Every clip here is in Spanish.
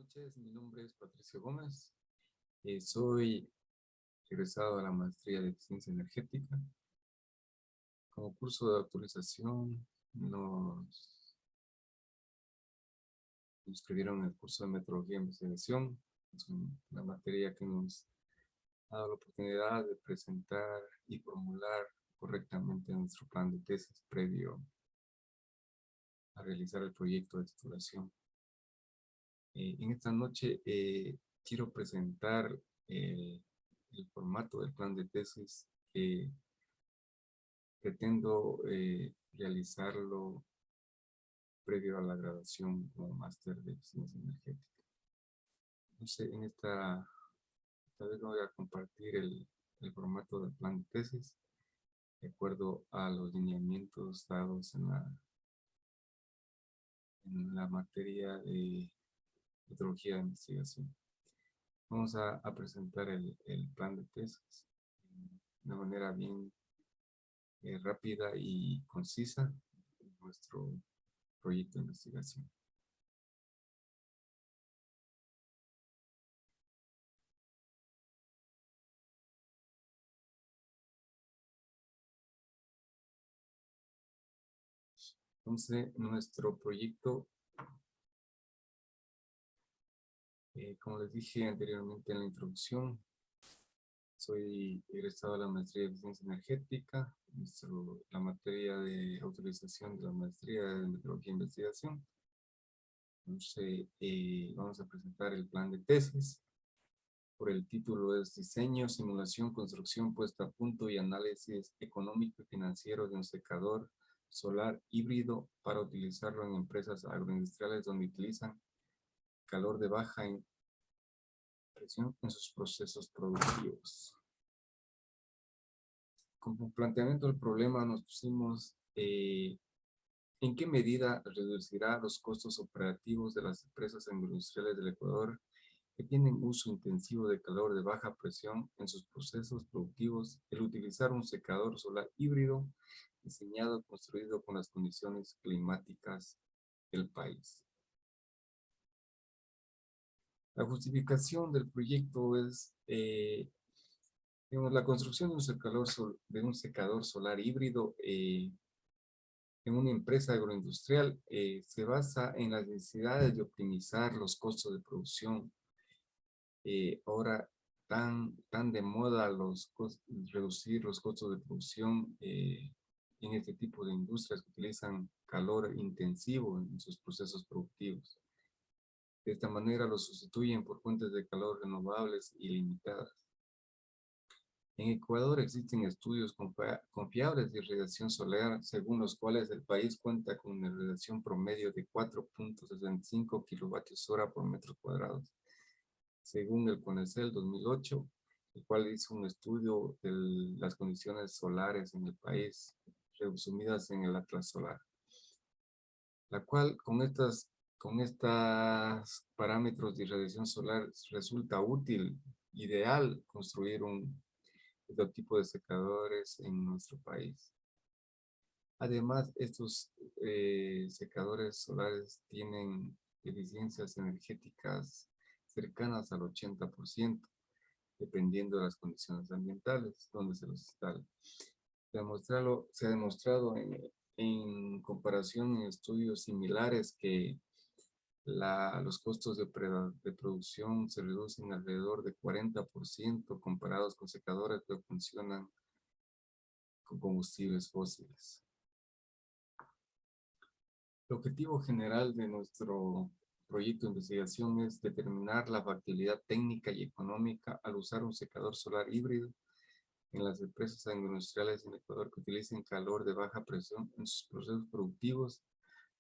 noches, mi nombre es Patricio Gómez. Soy egresado de la maestría de eficiencia energética. Como curso de autorización nos inscribieron en el curso de metodología de investigación. Es una materia que nos ha dado la oportunidad de presentar y formular correctamente nuestro plan de tesis previo a realizar el proyecto de titulación. En esta noche quiero presentar el formato del plan de tesis que pretendo realizarlo previo a la graduación como máster de eficiencia energética. Entonces, esta vez voy a compartir el formato del plan de tesis de acuerdo a los lineamientos dados en la materia de metodología de investigación. Vamos a presentar el plan de tesis de una manera bien rápida y concisa en nuestro proyecto de investigación. Entonces, nuestro proyecto, como les dije anteriormente en la introducción, soy egresado de la maestría de eficiencia energética, la materia de autorización de la maestría de metodología de investigación. Entonces, vamos a presentar el plan de tesis. Por el título es Diseño, Simulación, Construcción, Puesta a Punto y Análisis Económico y Financiero de un secador solar híbrido para utilizarlo en empresas agroindustriales donde utilizan calor de baja presión en sus procesos productivos. Como planteamiento del problema nos pusimos ¿en qué medida reducirá los costos operativos de las empresas agroindustriales del Ecuador que tienen uso intensivo de calor de baja presión en sus procesos productivos el utilizar un secador solar híbrido diseñado y construido con las condiciones climáticas del país? La justificación del proyecto es digamos, la construcción de un secador solar híbrido en una empresa agroindustrial se basa en las necesidades de optimizar los costos de producción. Ahora tan de moda reducir los costos de producción en este tipo de industrias que utilizan calor intensivo en sus procesos productivos. De esta manera los sustituyen por fuentes de calor renovables y limitadas. En Ecuador existen estudios confiables de irradiación solar, según los cuales el país cuenta con una irradiación promedio de 4.65 kilovatios hora por metro cuadrado, según el CONECEL 2008, el cual hizo un estudio de las condiciones solares en el país, resumidas en el Atlas Solar, la cual con estos parámetros de irradiación solar resulta útil, ideal, construir este tipo de secadores en nuestro país. Además, estos secadores solares tienen eficiencias energéticas cercanas al 80%, dependiendo de las condiciones ambientales donde se los instale. Se ha demostrado en comparación en estudios similares que los costos de producción se reducen alrededor de 40% comparados con secadores que funcionan con combustibles fósiles. El objetivo general de nuestro proyecto de investigación es determinar la factibilidad técnica y económica al usar un secador solar híbrido en las empresas agroindustriales en Ecuador que utilicen calor de baja presión en sus procesos productivos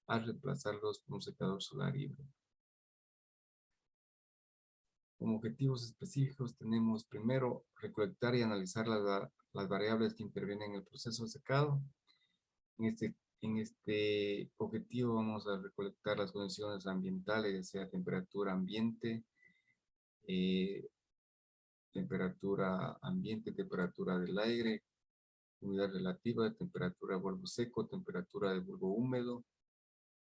al reemplazarlos por un secador solar híbrido. Como objetivos específicos tenemos primero recolectar y analizar las variables que intervienen en el proceso de secado. En este objetivo vamos a recolectar las condiciones ambientales, ya sea temperatura ambiente, temperatura del aire, humedad relativa, temperatura de bulbo seco, temperatura de bulbo húmedo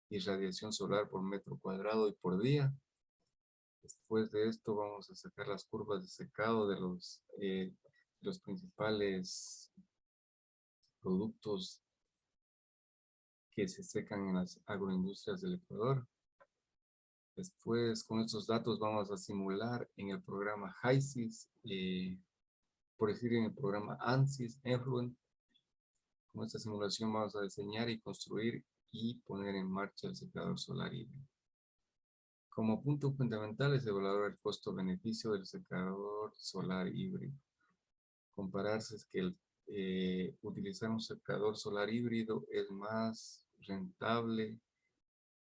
y radiación solar por metro cuadrado y por día. Después de esto vamos a sacar las curvas de secado de los principales productos que se secan en las agroindustrias del Ecuador. Después, con estos datos vamos a simular en el programa HISIS, por decir en el programa ANSYS, Effluent. Con esta simulación vamos a diseñar y construir y poner en marcha el secador solar híbrido. Como punto fundamental es evaluar el costo-beneficio del secador solar híbrido. Compararse es que utilizar un secador solar híbrido es más rentable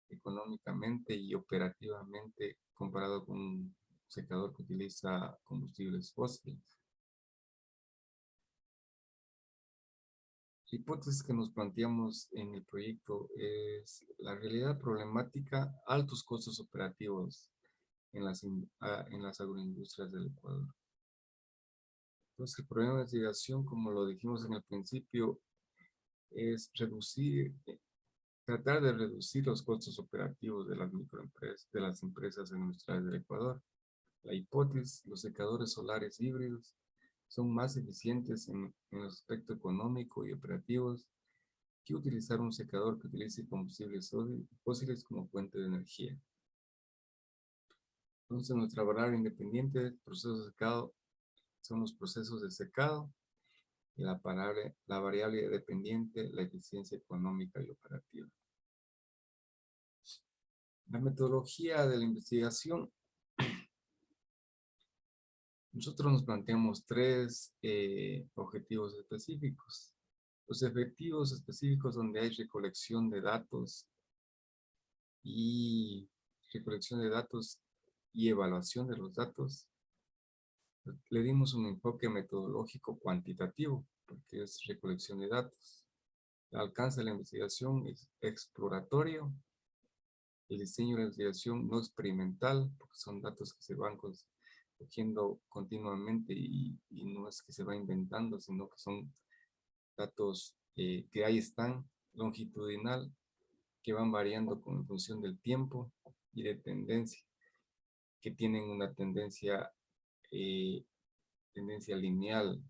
económicamente y operativamente comparado con un secador que utiliza combustibles fósiles. La hipótesis que nos planteamos en el proyecto es la realidad problemática, altos costos operativos en las agroindustrias del Ecuador. Entonces, el problema de investigación, como lo dijimos en el principio, es tratar de reducir los costos operativos de las microempresas, de las empresas industriales del Ecuador. La hipótesis, los secadores solares híbridos son más eficientes en el aspecto económico y operativos que utilizar un secador que utilice combustibles fósiles como fuente de energía. Entonces, nuestra variable independiente del proceso de secado son los procesos de secado y la variable dependiente, la eficiencia económica y operativa. La metodología de la investigación. Nosotros nos planteamos tres objetivos específicos. Los objetivos específicos donde hay recolección de datos y evaluación de los datos. Le dimos un enfoque metodológico cuantitativo, porque es recolección de datos. El alcance de la investigación es exploratorio. El diseño de la investigación no experimental, porque son datos que se van cogiendo continuamente y no es que se va inventando, sino que son datos que ahí están, longitudinal, que van variando en función del tiempo y de tendencia, que tienen una tendencia lineal.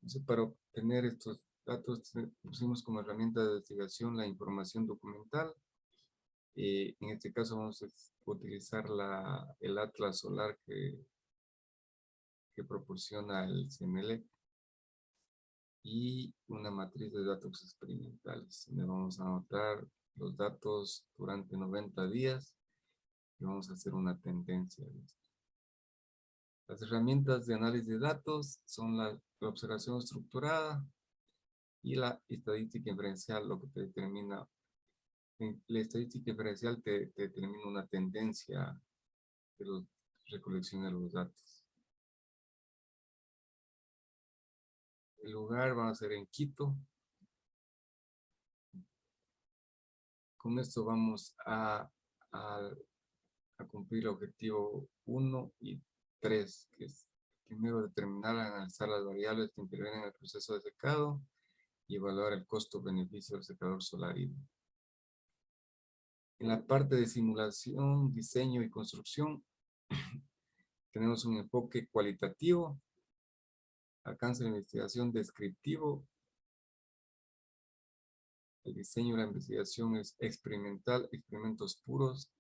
Entonces, para obtener estos datos, pusimos como herramienta de investigación la información documental. En este caso vamos a utilizar el atlas solar que proporciona el CNL y una matriz de datos experimentales, donde vamos a anotar los datos durante 90 días y vamos a hacer una tendencia. Las herramientas de análisis de datos son la observación estructurada y la estadística inferencial, lo que te determina. La estadística inferencial te determina una tendencia de la recolección de los datos. El lugar va a ser en Quito. Con esto vamos a cumplir el objetivo 1 y 3, que es primero determinar y analizar las variables que intervienen en el proceso de secado y evaluar el costo-beneficio del secador solar híbrido. En la parte de simulación, diseño y construcción, tenemos un enfoque cualitativo, alcance de investigación descriptivo. El diseño de la investigación es experimental, experimentos puros.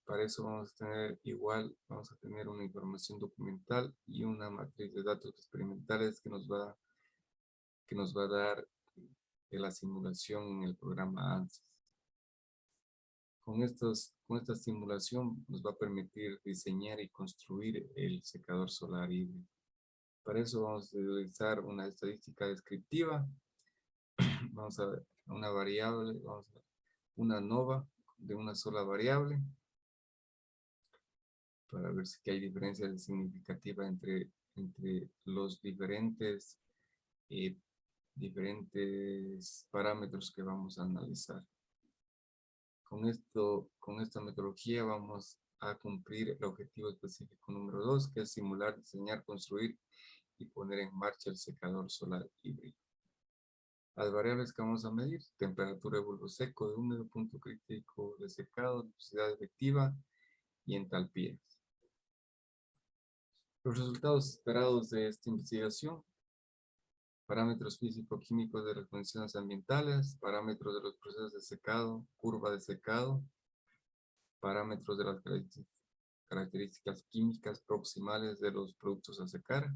Para eso vamos a tener una información documental y una matriz de datos experimentales que nos va a dar de la simulación en el programa ANSYS. Con esta simulación nos va a permitir diseñar y construir el secador solar híbrido. Para eso vamos a utilizar una estadística descriptiva. Vamos a ver una variable, una nova de una sola variable para ver si hay diferencias significativas entre los diferentes parámetros que vamos a analizar. Con esta metodología vamos a cumplir el objetivo específico número 2, que es simular, diseñar, construir y poner en marcha el secador solar híbrido. Las variables que vamos a medir: temperatura de bulbo seco, de húmedo, punto crítico de secado, velocidad efectiva y entalpías. Los resultados esperados de esta investigación: parámetros físico-químicos de las condiciones ambientales, parámetros de los procesos de secado, curva de secado, parámetros de las características químicas proximales de los productos a secar,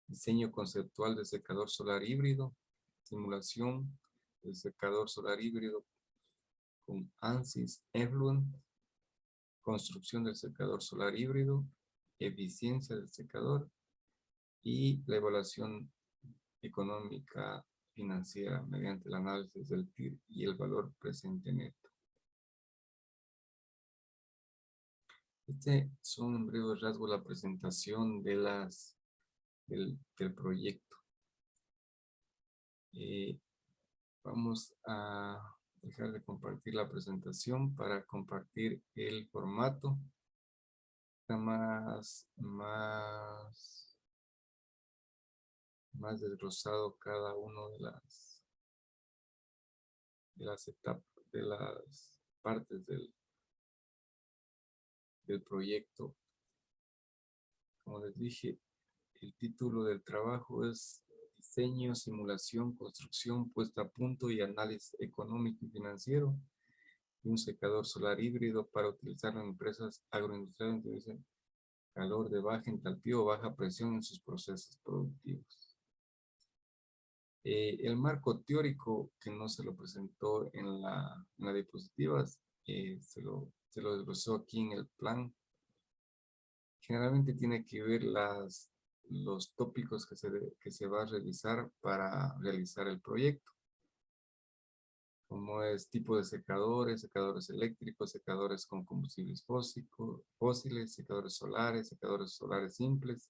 diseño conceptual de secador solar híbrido, simulación del secador solar híbrido con ANSYS Effluent, construcción del secador solar híbrido, eficiencia del secador y la evaluación económica financiera mediante el análisis del TIR y el valor presente neto. Son en breve rasgo la presentación de del proyecto. Vamos a dejar de compartir la presentación para compartir el formato. Está más desglosado cada uno de las etapas, de las partes del proyecto. Como les dije, el título del trabajo es Diseño, Simulación, Construcción, Puesta a Punto y Análisis Económico y Financiero de un secador solar híbrido para utilizarlo en empresas agroindustriales que utilizan calor de baja entalpía o baja presión en sus procesos productivos. El marco teórico que no se lo presentó en la diapositiva, se lo desglosó aquí en el plan. Generalmente tiene que ver los tópicos que se va a realizar para realizar el proyecto, como es tipo de secadores, secadores eléctricos, secadores con combustibles fósiles, secadores solares simples,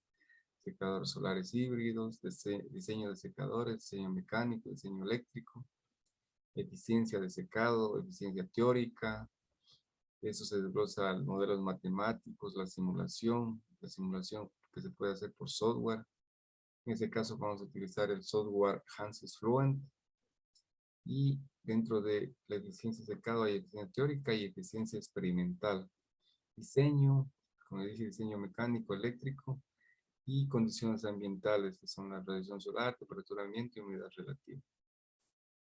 secadores solares híbridos, diseño de secadores, diseño mecánico, diseño eléctrico, eficiencia de secado, eficiencia teórica. Eso se desglosa a modelos matemáticos, la simulación que se puede hacer por software. En este caso vamos a utilizar el software ANSYS Fluent. Y dentro de la eficiencia de secado hay eficiencia teórica y eficiencia experimental. Diseño, como dije, diseño mecánico, eléctrico y condiciones ambientales, que son la radiación solar, temperatura ambiente y humedad relativa.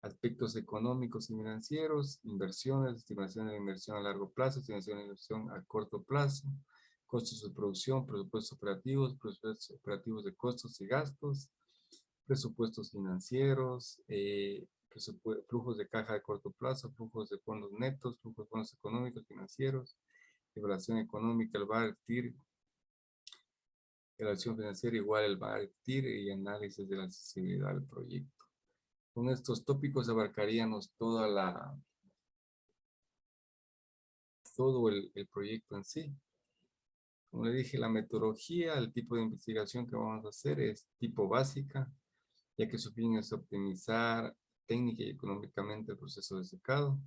Aspectos económicos y financieros, inversiones, estimación de inversión a largo plazo, estimación de inversión a corto plazo, costos de producción, presupuestos operativos de costos y gastos, presupuestos financieros, flujos de caja de corto plazo, flujos de fondos netos, flujos de fondos económicos, financieros, evaluación económica, el VAR-TIR, evaluación financiera igual el VAR-TIR y análisis de la accesibilidad del proyecto. Con estos tópicos abarcaríamos todo el proyecto en sí. Como le dije, la metodología, el tipo de investigación que vamos a hacer es tipo básica, ya que su fin es optimizar técnica y económicamente el proceso de secado.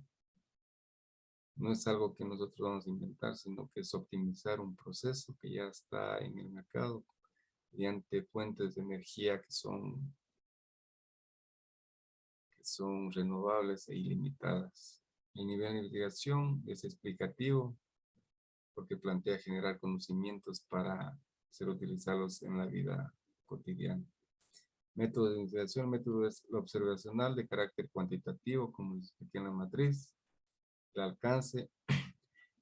No es algo que nosotros vamos a inventar, sino que es optimizar un proceso que ya está en el mercado mediante fuentes de energía que son renovables e ilimitadas. El nivel de investigación es explicativo porque plantea generar conocimientos para ser utilizados en la vida cotidiana. Método de investigación, método es lo observacional de carácter cuantitativo, como les expliqué en la matriz. El alcance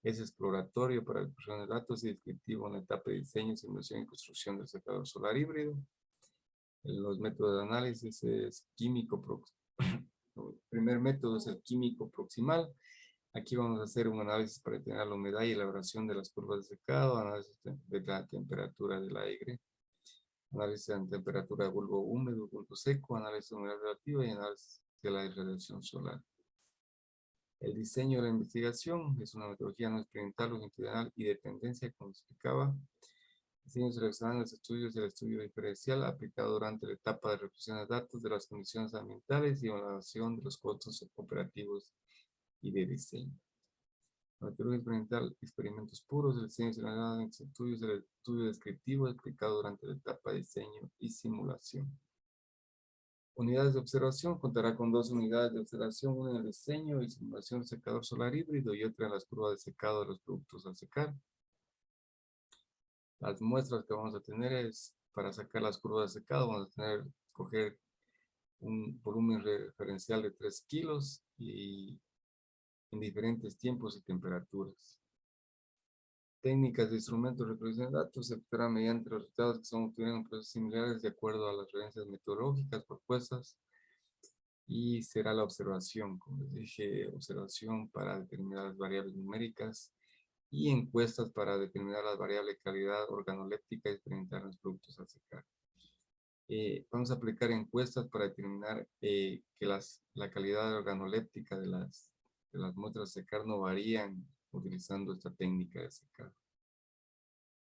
es exploratorio para la expresión de datos y descriptivo en la etapa de diseño, simulación y construcción del secador solar híbrido. Los métodos de análisis es químico proximal. El primer método es el químico proximal. Aquí vamos a hacer un análisis para determinar la humedad y elaboración de las curvas de secado, análisis de la temperatura del aire, análisis de la temperatura de bulbo húmedo, bulbo seco, análisis de humedad relativa y análisis de la irradiación solar. El diseño de la investigación es una metodología no experimental, longitudinal y de tendencia, como explicaba. Diseño seleccionando los estudios del estudio diferencial aplicado durante la etapa de reflexión de datos de las condiciones ambientales y evaluación de los costos operativos y de diseño. La metodología experimental, experimentos puros, el diseño seleccionado en estudios del estudio descriptivo aplicado durante la etapa de diseño y simulación. Unidades de observación, contará con 2 unidades de observación, una en el diseño y simulación del secador solar híbrido y otra en las curvas de secado de los productos a secar. Las muestras que vamos a tener es, para sacar las curvas de secado, vamos a coger un volumen referencial de 3 kilos y en diferentes tiempos y temperaturas. Técnicas de instrumentos de recolección de datos se obtendrán mediante los resultados que son obtenidos en procesos similares de acuerdo a las referencias metodológicas propuestas y será la observación, como les dije, observación para determinar las variables numéricas y encuestas para determinar las variables calidad organoléptica y experimentar los productos a secar. Vamos a aplicar encuestas para determinar que la calidad organoléptica de las muestras a secar no varían utilizando esta técnica de secado.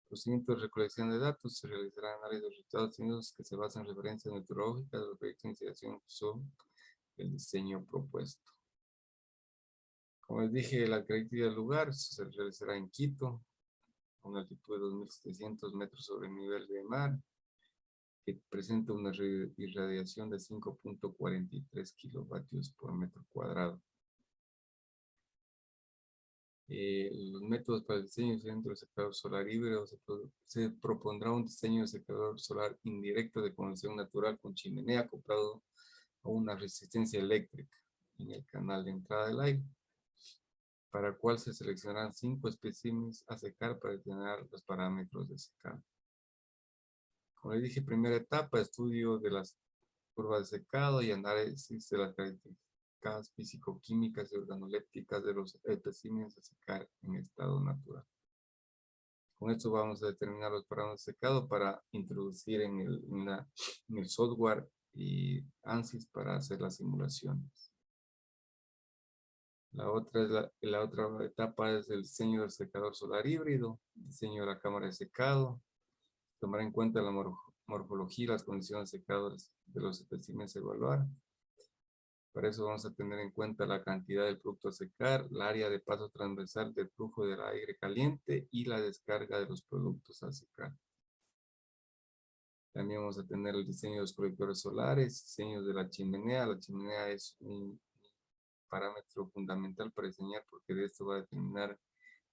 Procedimiento de recolección de datos. Se realizará análisis de resultados obtenidos que se basan en referencias metodológicas de los proyectos de investigación sobre el diseño propuesto. Como les dije, la característica del lugar se realizará en Quito, a una altitud de 2.700 metros sobre el nivel del mar, que presenta una irradiación de 5.43 kilovatios por metro cuadrado. Los métodos para el diseño del centro de secador solar híbrido se propondrá un diseño de secador solar indirecto de convección natural con chimenea acoplado a una resistencia eléctrica en el canal de entrada del aire, para el cual se seleccionarán 5 especímenes a secar para determinar los parámetros de secado. Como les dije, primera etapa, estudio de las curvas de secado y análisis de las características físico-químicas y organolépticas de los especímenes a secar en estado natural. Con esto vamos a determinar los parámetros de secado para introducir en el software y ANSYS para hacer las simulaciones. La otra etapa es el diseño del secador solar híbrido, diseño de la cámara de secado, tomar en cuenta la morfología y las condiciones de secado de los especímenes a evaluar. Para eso vamos a tener en cuenta la cantidad del producto a secar, el área de paso transversal del flujo del aire caliente y la descarga de los productos a secar. También vamos a tener el diseño de los colectores solares, diseño de la chimenea. La chimenea es un parámetro fundamental para diseñar porque de esto va a determinar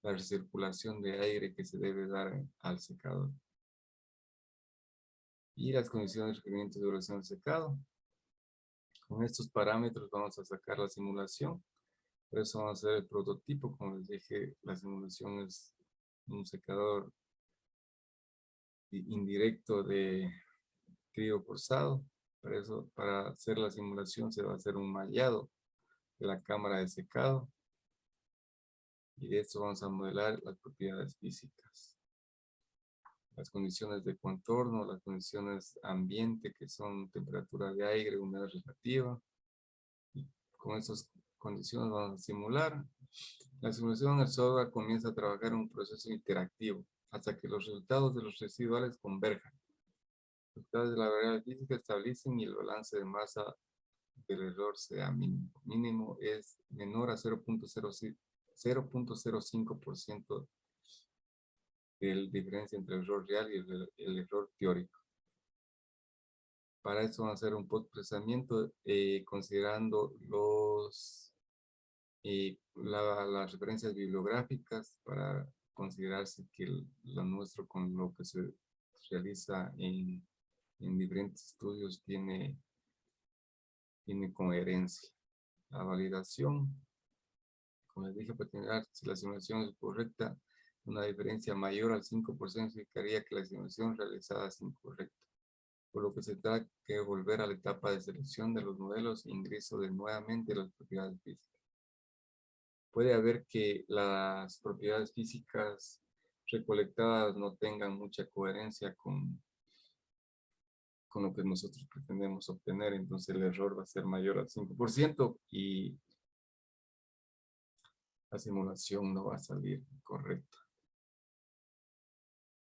la recirculación de aire que se debe dar al secador. Y las condiciones de requerimientos de duración del secado. Con estos parámetros vamos a sacar la simulación. Por eso vamos a hacer el prototipo. Como les dije, la simulación es un secador indirecto de crío forzado. Para eso, para hacer la simulación se va a hacer un mallado de la cámara de secado. Y de esto vamos a modelar las propiedades físicas. Las condiciones de contorno, las condiciones ambiente, que son temperatura de aire, humedad relativa. Y con estas condiciones vamos a simular. La simulación en el software comienza a trabajar en un proceso interactivo hasta que los resultados de los residuales converjan. Los resultados de la variable física establecen y el balance de masa del error sea mínimo. Mínimo es menor a 0.05% de la diferencia entre el error real y el error teórico. Para eso vamos a hacer un postprocesamiento considerando las referencias bibliográficas para considerarse que lo nuestro con lo que se realiza en diferentes estudios tiene coherencia. La validación, como les dije, para determinar si la simulación es correcta, una diferencia mayor al 5% significaría que la simulación realizada es incorrecta, por lo que se trata de volver a la etapa de selección de los modelos e ingreso de nuevamente las propiedades físicas. Puede haber que las propiedades físicas recolectadas no tengan mucha coherencia con lo que nosotros pretendemos obtener, entonces el error va a ser mayor al 5% y la simulación no va a salir correcta.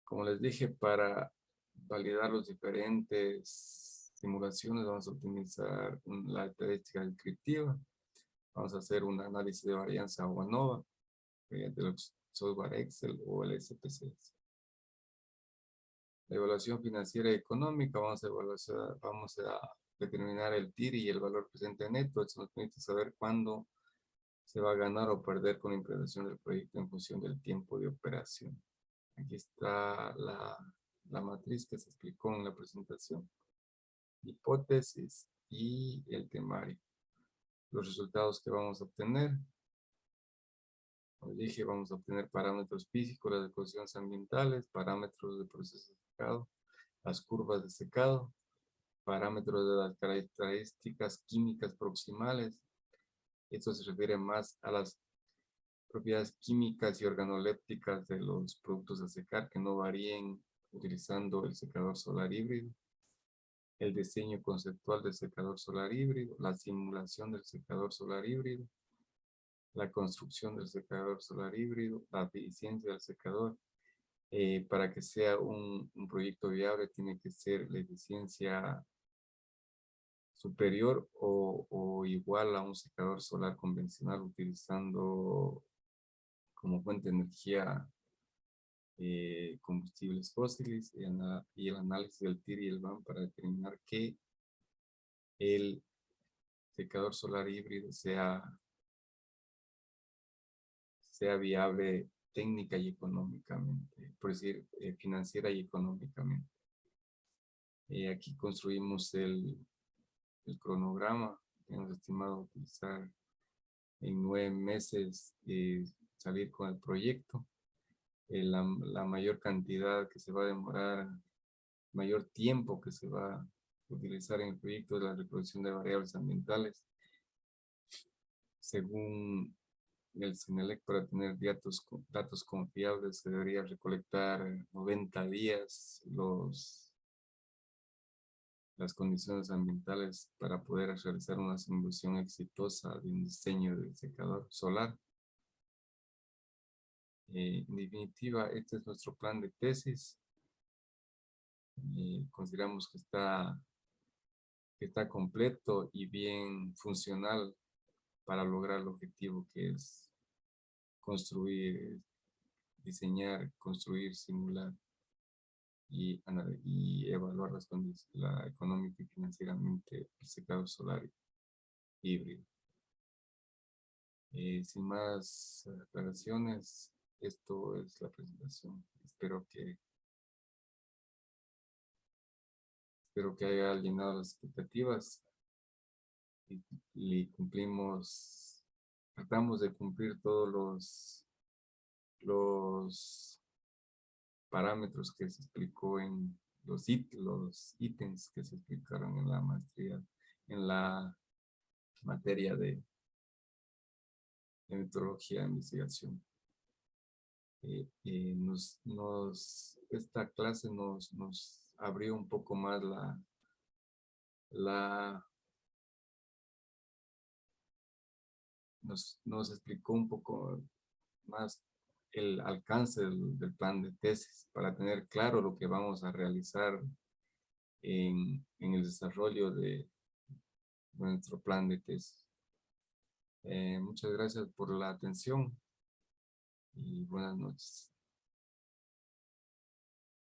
Como les dije, para validar los diferentes simulaciones vamos a utilizar la estadística descriptiva. Vamos a hacer un análisis de varianza o ANOVA mediante los software Excel o el SPSS. La evaluación financiera y económica, vamos a determinar el TIR y el valor presente neto. Esto nos permite saber cuándo se va a ganar o perder con la implementación del proyecto en función del tiempo de operación. Aquí está la matriz que se explicó en la presentación. Hipótesis y el temario. Los resultados que vamos a obtener. Como dije, vamos a obtener parámetros físicos, las ecuaciones ambientales, parámetros de proceso de secado, las curvas de secado, parámetros de las características químicas proximales. Esto se refiere más a las propiedades químicas y organolépticas de los productos a secar que no varíen utilizando el secador solar híbrido. El diseño conceptual del secador solar híbrido, la simulación del secador solar híbrido, la construcción del secador solar híbrido, la eficiencia del secador. Para que sea un proyecto viable tiene que ser la eficiencia superior o igual a un secador solar convencional utilizando como fuente de energía combustibles fósiles y el análisis del TIR y el BAM para determinar que el secador solar híbrido sea viable técnica y económicamente, por decir, financiera y económicamente. Aquí construimos el cronograma. Hemos estimado utilizar en 9 meses salir con el proyecto. La mayor cantidad que se va a demorar, mayor tiempo que se va a utilizar en el proyecto es la reproducción de variables ambientales. Según el CENELEC, para tener datos confiables se debería recolectar 90 días las condiciones ambientales para poder realizar una simulación exitosa de un diseño del secador solar. En definitiva, este es nuestro plan de tesis. Consideramos que está completo y bien funcional para lograr el objetivo que es construir, diseñar, construir, simular y evaluar las condiciones económica y financieramente el secador solar híbrido. Sin más aclaraciones, esto es la presentación. Espero que haya llenado las expectativas y tratamos de cumplir todos los parámetros que se explicó en los ítems que se explicaron en la maestría, en la materia de metodología de investigación. Esta clase nos abrió un poco más nos explicó un poco más el alcance del plan de tesis para tener claro lo que vamos a realizar en el desarrollo de nuestro plan de tesis. Muchas gracias por la atención y buenas noches.